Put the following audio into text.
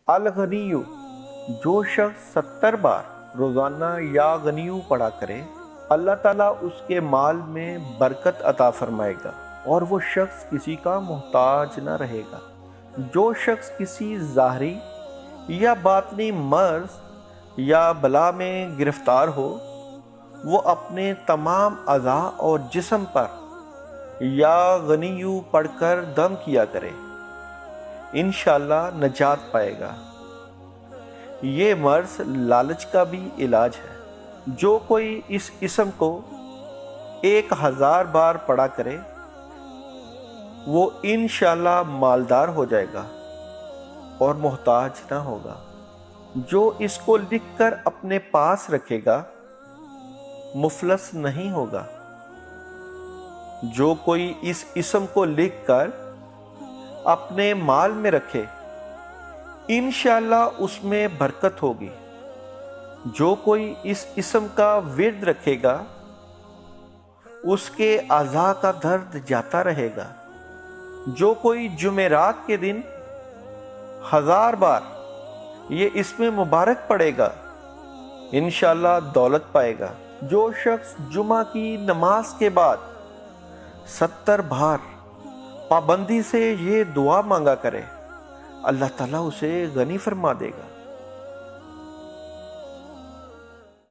الغنیو، جو شخص 70 بار روزانہ یا غنیو پڑھا کرے اللہ تعالیٰ اس کے مال میں برکت عطا فرمائے گا اور وہ شخص کسی کا محتاج نہ رہے گا۔ جو شخص کسی ظاہری یا باطنی مرض یا بلا میں گرفتار ہو، وہ اپنے تمام اعضاء اور جسم پر یا غنیو پڑھ کر دم کیا کرے، انشاءاللہ نجات پائے گا۔ یہ مرض لالچ کا بھی علاج ہے۔ جو کوئی اس اسم کو 1000 بار پڑھا کرے وہ انشاءاللہ مالدار ہو جائے گا اور محتاج نہ ہوگا۔ جو اس کو لکھ کر اپنے پاس رکھے گا مفلس نہیں ہوگا۔ جو کوئی اس اسم کو لکھ کر اپنے مال میں رکھے انشاءاللہ اس میں برکت ہوگی۔ جو کوئی اس اسم کا ورد رکھے گا اس کے اعضاء کا درد جاتا رہے گا۔ جو کوئی جمعرات کے دن 1000 بار یہ اسم مبارک پڑھے گا انشاءاللہ دولت پائے گا۔ جو شخص جمعہ کی نماز کے بعد 70 بار پابندی سے یہ دعا مانگا کرے اللہ تعالیٰ اسے غنی فرما دے گا۔